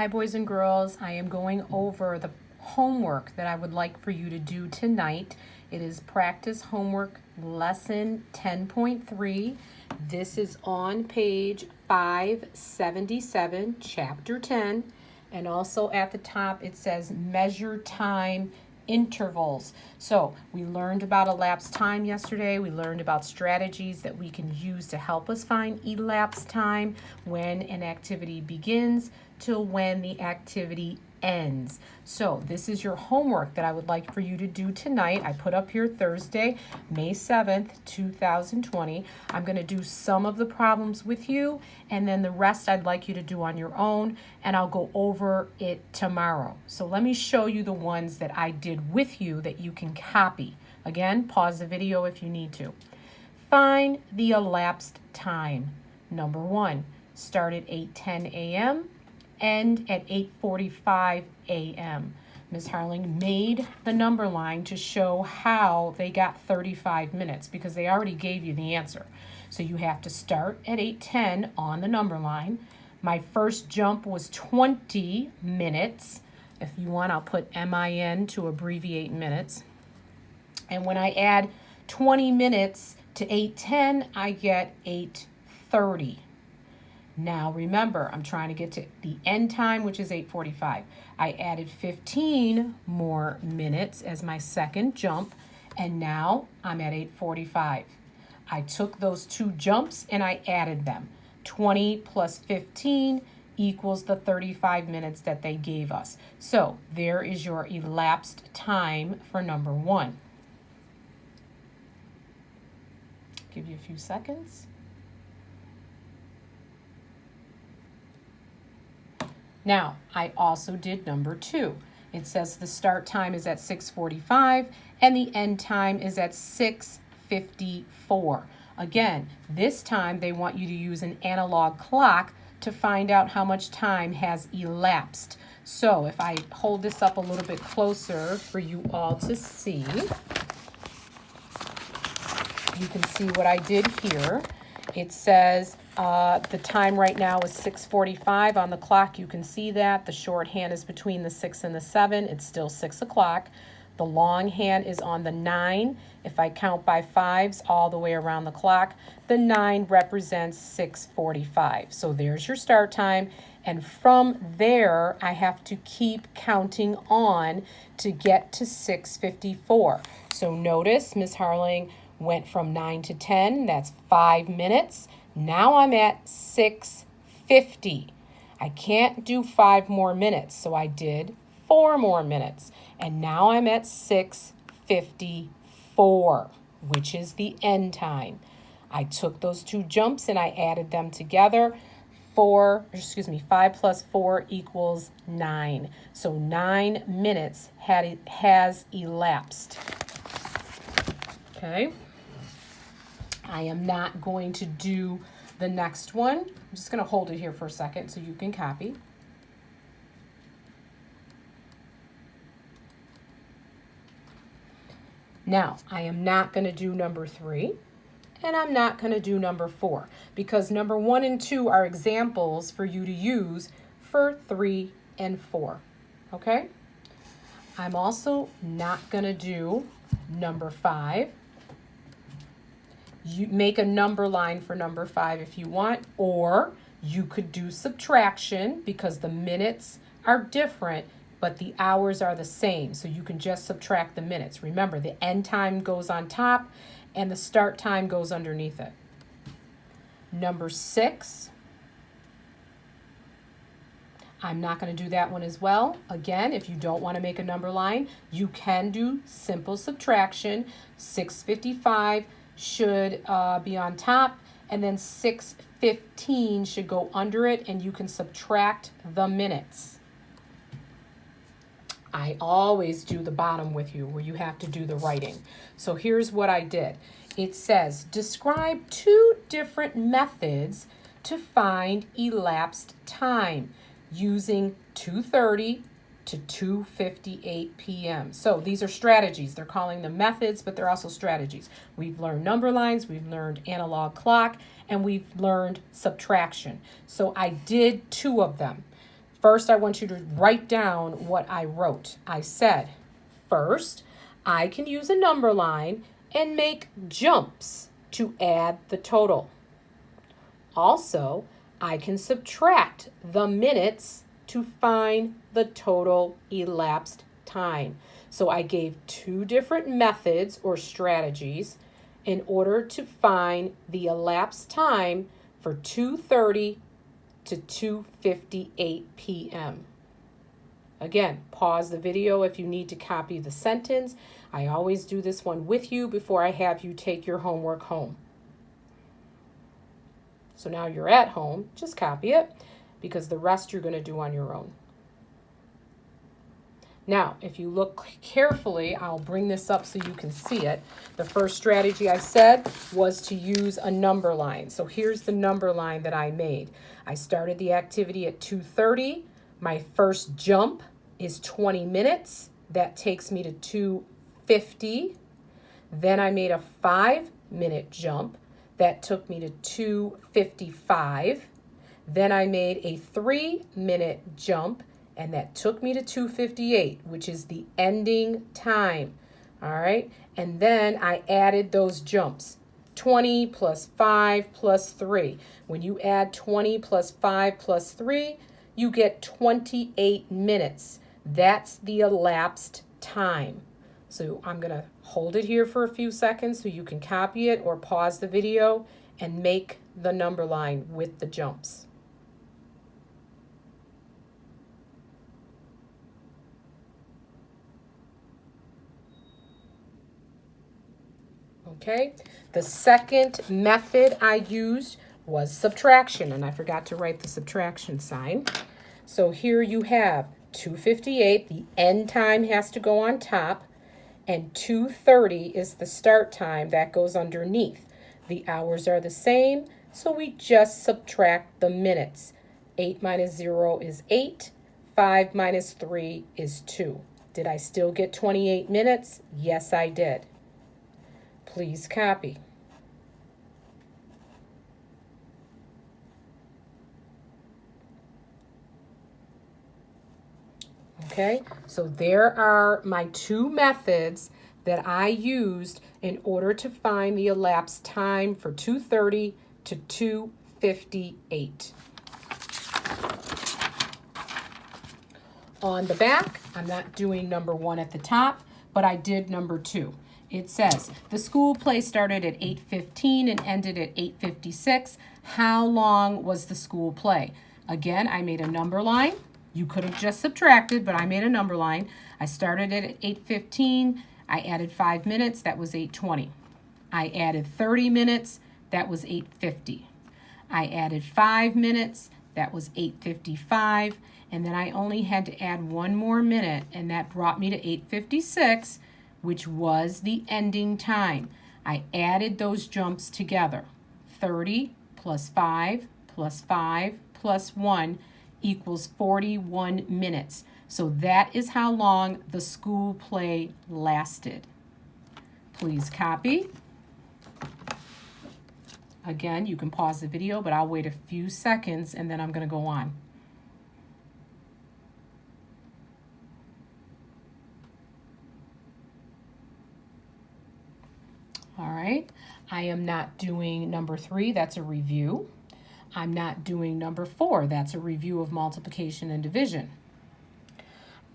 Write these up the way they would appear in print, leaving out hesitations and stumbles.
Hi, boys and girls. I am going over the homework that I would like for you to do tonight. It is practice homework lesson 10.3. This is on page 577, chapter 10. And also at the top it says measure time intervals. So we learned about elapsed time yesterday. We learned about strategies that we can use to help us find elapsed time when an activity begins till when the activity ends. So this is your homework that I would like for you to do tonight. I put up here Thursday, May 7th, 2020. I'm going to do some of the problems with you, and then the rest I'd like you to do on your own, and I'll go over it tomorrow. So let me show you the ones that I did with you that you can copy. Again, pause the video if you need to. Find the elapsed time. Number 1, start at 8:10 a.m., end at 8:45 a.m. Ms. Harling made the number line to show how they got 35 minutes because they already gave you the answer. So you have to start at 8:10 on the number line. My first jump was 20 minutes. If you want, I'll put MIN to abbreviate minutes. And when I add 20 minutes to 8:10, I get 8:30. Now remember, I'm trying to get to the end time, which is 8:45. I added 15 more minutes as my second jump, and now I'm at 8:45. I took those two jumps and I added them. 20 plus 15 equals the 35 minutes that they gave us. So there is your elapsed time for number 1. Give you a few seconds. Now, I also did number 2. It says the start time is at 6:45 and the end time is at 6:54. Again, this time they want you to use an analog clock to find out how much time has elapsed. So if I hold this up a little bit closer for you all to see, you can see what I did here. It says the time right now is 6:45 on the clock. You can see that. The shorthand is between the 6 and the 7. It's still 6 o'clock. The long hand is on the 9. If I count by 5s all the way around the clock, the 9 represents 6:45. So there's your start time. And from there, I have to keep counting on to get to 6:54. So notice Ms. Harling went from 9 to 10. That's 5 minutes. Now I'm at 6:50. I can't do 5 more minutes, so I did 4 more minutes. And now I'm at 6:54, which is the end time. I took those two jumps and I added them together. 5 plus 4 equals 9. So 9 minutes has elapsed. Okay. I am not going to do the next one. I'm just going to hold it here for a second so you can copy. Now, I am not going to do number 3, and I'm not going to do number 4, because number 1 and 2 are examples for you to use for 3 and 4. Okay? I'm also not going to do number 5. You make a number line for number 5 if you want, or you could do subtraction because the minutes are different, but the hours are the same. So you can just subtract the minutes. Remember, the end time goes on top and the start time goes underneath it. Number 6, I'm not going to do that one as well. Again, if you don't want to make a number line, you can do simple subtraction. 6:55 should be on top, and then 6:15 should go under it, and you can subtract the minutes. I always do the bottom with you where you have to do the writing. So here's what I did. It says, describe 2 different methods to find elapsed time using 2:30 to 2:58 p.m. So these are strategies. They're calling them methods, but they're also strategies. We've learned number lines, we've learned analog clock, and we've learned subtraction. So I did 2 of them. First, I want you to write down what I wrote. I said, first, I can use a number line and make jumps to add the total. Also, I can subtract the minutes to find the total elapsed time. So I gave two different methods or strategies in order to find the elapsed time for 2:30 to 2:58 p.m. Again, pause the video if you need to copy the sentence. I always do this one with you before I have you take your homework home. So now you're at home, just copy it, because the rest you're going to do on your own. Now, if you look carefully, I'll bring this up so you can see it. The first strategy I said was to use a number line. So here's the number line that I made. I started the activity at 2:30. My first jump is 20 minutes. That takes me to 2:50. Then I made a 5-minute jump. That took me to 2:55. Then I made a 3-minute jump, and that took me to 2:58, which is the ending time. All right. And then I added those jumps. 20 plus 5 plus 3. When you add 20 plus 5 plus 3, you get 28 minutes. That's the elapsed time. So I'm going to hold it here for a few seconds so you can copy it or pause the video and make the number line with the jumps. Okay, the second method I used was subtraction, and I forgot to write the subtraction sign. So here you have 2:58, the end time has to go on top, and 2:30 is the start time that goes underneath. The hours are the same, so we just subtract the minutes. 8 minus 0 is 8. 5 minus 3 is 2. Did I still get 28 minutes? Yes, I did. Please copy. Okay, so there are my two methods that I used in order to find the elapsed time for 2:30 to 2:58. On the back, I'm not doing number 1 at the top, but I did number 2. It says, the school play started at 8:15 and ended at 8:56. How long was the school play? Again, I made a number line. You could have just subtracted, but I made a number line. I started at 8:15. I added 5 minutes. That was 8:20. I added 30 minutes. That was 8:50. I added 5 minutes. That was 8:55. And then I only had to add 1 more minute, and that brought me to 8:56, which was the ending time. I added those jumps together. 30 plus 5 plus 5 plus 1 equals 41 minutes. So that is how long the school play lasted. Please copy. Again, you can pause the video, but I'll wait a few seconds and then I'm going to go on. All right, I am not doing number 3, that's a review. I'm not doing number 4, that's a review of multiplication and division.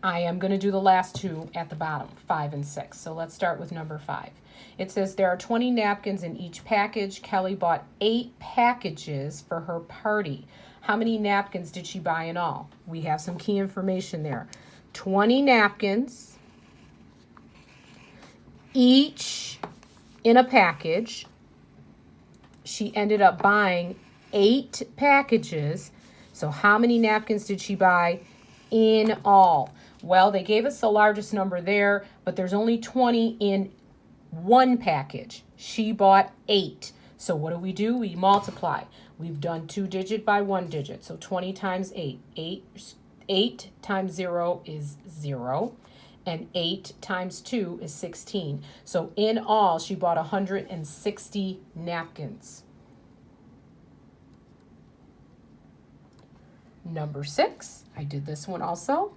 I am going to do the last two at the bottom, 5 and 6. So let's start with number 5. It says there are 20 napkins in each package. Kelly bought 8 packages for her party. How many napkins did she buy in all? We have some key information there. 20 napkins, each in a package. She ended up buying 8 packages. So how many napkins did she buy in all? Well, they gave us the largest number there, but there's only 20 in one package. She bought 8. So what do? We multiply. We've done 2 digit by 1 digit. So 20 times 8. 8 times 0 is 0. And 8 times 2 is 16. So in all, she bought 160 napkins. Number 6, I did this one also.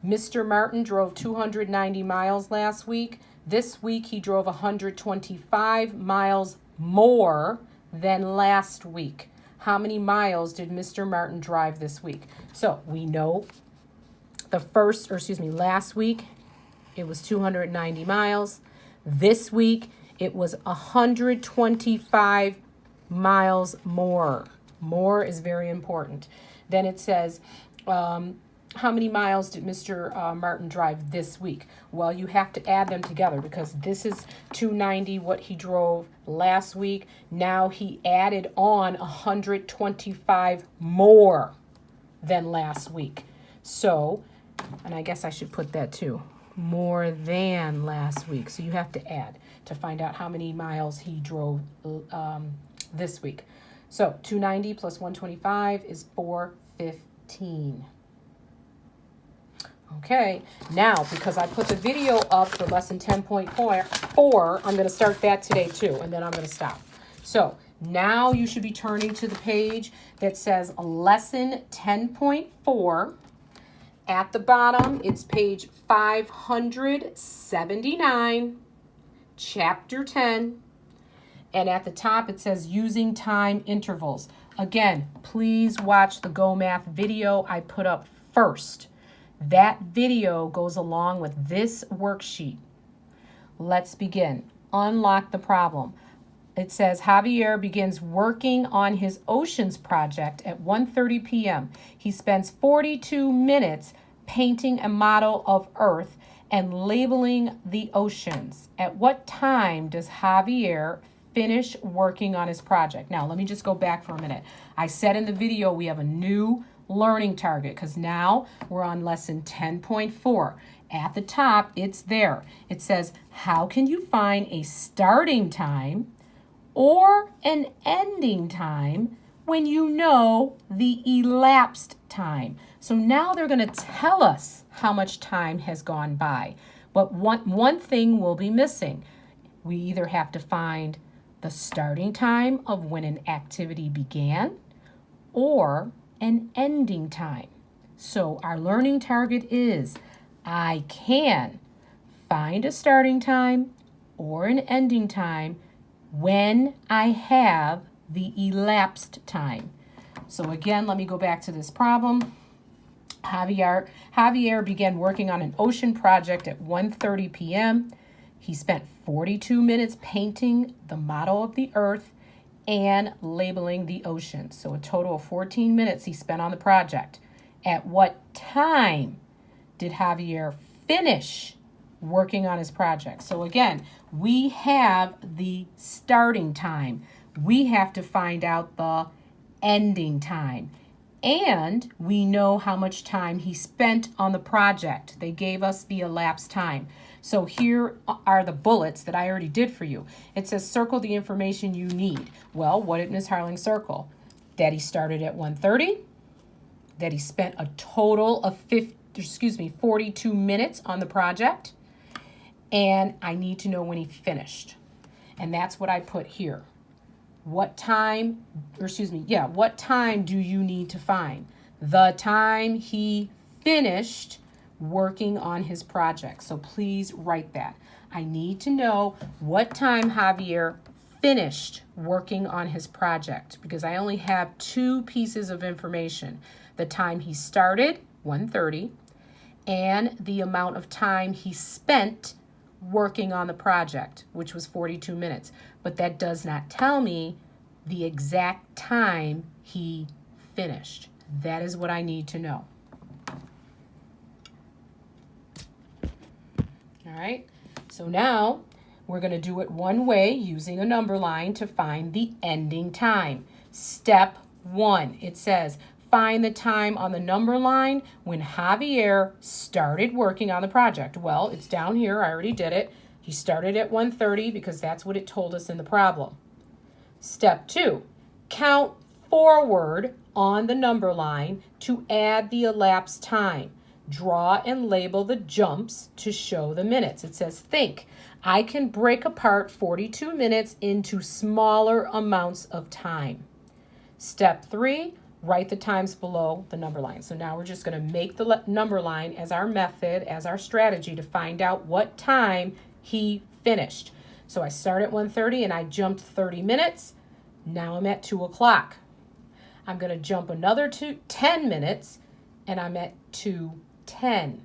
Mr. Martin drove 290 miles last week. This week he drove 125 miles more than last week. How many miles did Mr. Martin drive this week? So we know last week it was 290 miles. This week it was 125 miles more. More is very important. Then it says, how many miles did Mr. Martin drive this week? Well, you have to add them together because this is 290, what he drove last week. Now he added on 125 more than last week. So, and I guess I should put that too, more than last week. So you have to add to find out how many miles he drove this week. So 290 plus 125 is 415. Okay, now because I put the video up for lesson 10.4, I'm going to start that today too, and then I'm going to stop. So now you should be turning to the page that says lesson 10.4. At the bottom, it's page 579, chapter 10. And at the top, it says using time intervals. Again, please watch the Go Math video I put up first. That video goes along with this worksheet. Let's begin. Unlock the problem. It says Javier begins working on his oceans project at 1:30 p.m. He spends 42 minutes painting a model of Earth and labeling the oceans. At what time does Javier finish working on his project? Now, let me just go back for a minute. I said in the video we have a new learning target because now we're on lesson 10.4. At the top, it's there. It says, how can you find a starting time or an ending time when you know the elapsed time? So now they're going to tell us how much time has gone by. But one thing will be missing. We either have to find the starting time of when an activity began or an ending time. So our learning target is I can find a starting time or an ending time when I have the elapsed time. So again, let me go back to this problem. Javier began working on an ocean project at 1:30 p.m. He spent 42 minutes painting the model of the Earth and labeling the ocean. So a total of 14 minutes he spent on the project. At what time did Javier finish working on his project? So again, we have the starting time. We have to find out the ending time. And we know how much time he spent on the project. They gave us the elapsed time. So here are the bullets that I already did for you. It says circle the information you need. Well, what did Ms. Harling circle? That he started at 1:30, that he spent a total of 42 minutes on the project, and I need to know when he finished. And that's what I put here. What time do you need to find? The time he finished working on his project. So please write that. I need to know what time Javier finished working on his project because I only have 2 pieces of information. The time he started, 1:30, and the amount of time he spent working on the project, which was 42 minutes. But that does not tell me the exact time he finished. That is what I need to know. All right, so now we're going to do it one way using a number line to find the ending time. Step 1, it says, find the time on the number line when Javier started working on the project. Well, it's down here. I already did it. He started at 1:30 because that's what it told us in the problem. Step 2, count forward on the number line to add the elapsed time. Draw and label the jumps to show the minutes. It says, think, I can break apart 42 minutes into smaller amounts of time. Step 3, write the times below the number line. So now we're just going to make the number line as our method, as our strategy to find out what time he finished. So I start at 1:30 and I jumped 30 minutes. Now I'm at 2 o'clock. I'm going to jump another 10 minutes and I'm at 2:10.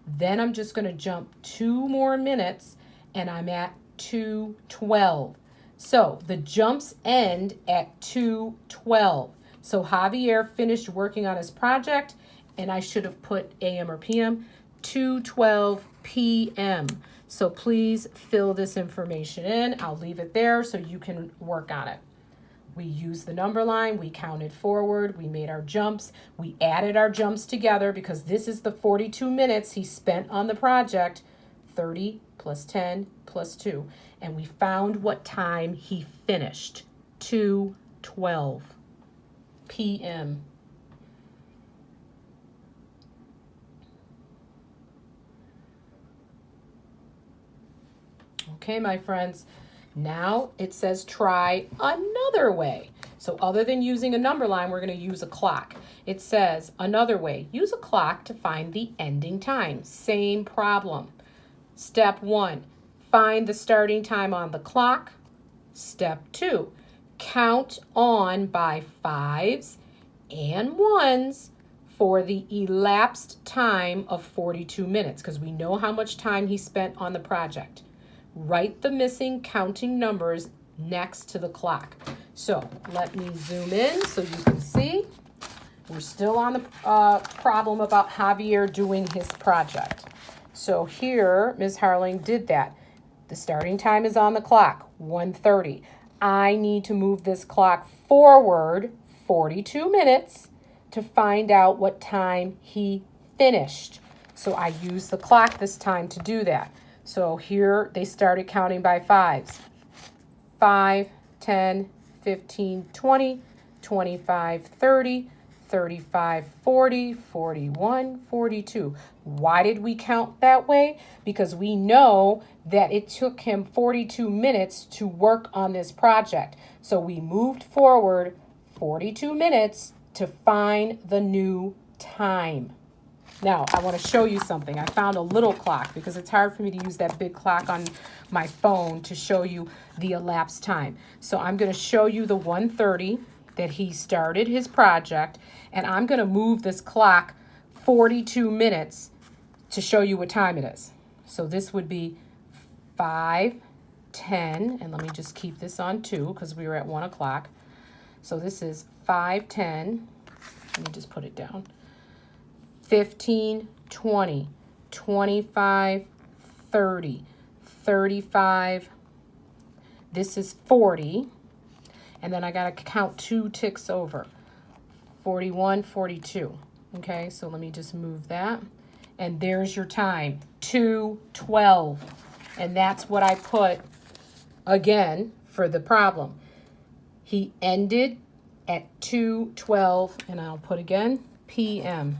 Then I'm just going to jump 2 more minutes and I'm at 2:12. So the jumps end at 2:12. So Javier finished working on his project, and I should have put AM or PM, 2:12 p.m. So please fill this information in. I'll leave it there so you can work on it. We used the number line, we counted forward, we made our jumps, we added our jumps together because this is the 42 minutes he spent on the project, 30 plus 10 plus 2. And we found what time he finished, 2:12 p.m. Okay, my friends, now it says try another way. So other than using a number line, we're going to use a clock. It says another way, use a clock to find the ending time. Same problem. Step 1, find the starting time on the clock. Step 2, count on by 5s and 1s for the elapsed time of 42 minutes because we know how much time he spent on the project. Write the missing counting numbers next to the clock. So let me zoom in so you can see. We're still on the problem about Javier doing his project. So here, Ms. Harling did that. The starting time is on the clock, 1:30. I need to move this clock forward 42 minutes to find out what time he finished. So I used the clock this time to do that. So here they started counting by 5s. 5, 10, 15, 20, 25, 30, 35, 40, 41, 42. Why did we count that way? Because we know that it took him 42 minutes to work on this project. So we moved forward 42 minutes to find the new time. Now, I want to show you something. I found a little clock because it's hard for me to use that big clock on my phone to show you the elapsed time. So I'm going to show you the 1:30 that he started his project, and I'm going to move this clock 42 minutes to show you what time it is. So this would be 5:10, and let me just keep this on 2 because we were at 1 o'clock. So this is 5:10. Let me just put it down. 15, 20, 25, 30, 35. This is 40. And then I got to count 2 ticks over. 41, 42. Okay, so let me just move that. And there's your time, 2:12. And that's what I put, again, for the problem. He ended at 2:12, and I'll put again, p.m.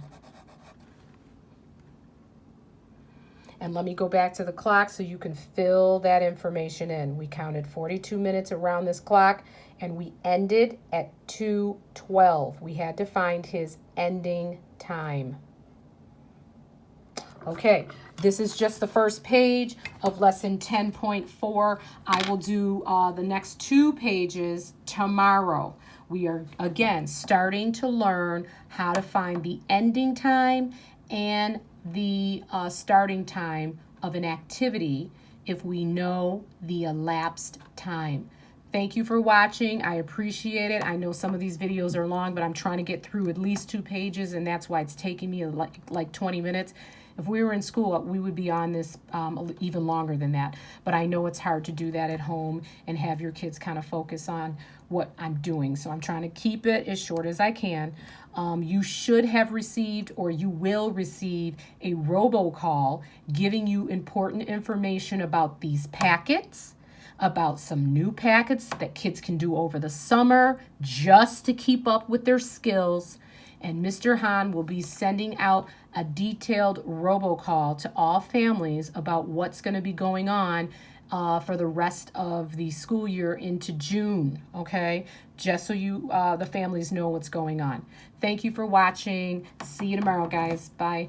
And let me go back to the clock so you can fill that information in. We counted 42 minutes around this clock, and we ended at 2:12. We had to find his ending time. Okay, this is just the first page of lesson 10.4. I will do the next 2 pages tomorrow. We are, again, starting to learn how to find the ending time and the starting time of an activity if we know the elapsed time. Thank you for watching. I appreciate it. I know some of these videos are long, but I'm trying to get through at least 2 pages, and that's why it's taking me like 20 minutes. If we were in school, we would be on this even longer than that. But I know it's hard to do that at home and have your kids kind of focus on what I'm doing. So I'm trying to keep it as short as I can. You should have received, or you will receive, a robocall giving you important information about these packets, about some new packets that kids can do over the summer just to keep up with their skills. And Mr. Han will be sending out a detailed robocall to all families about what's going to be going on for the rest of the school year into June, okay? Just so you, the families know what's going on. Thank you for watching. See you tomorrow, guys. Bye.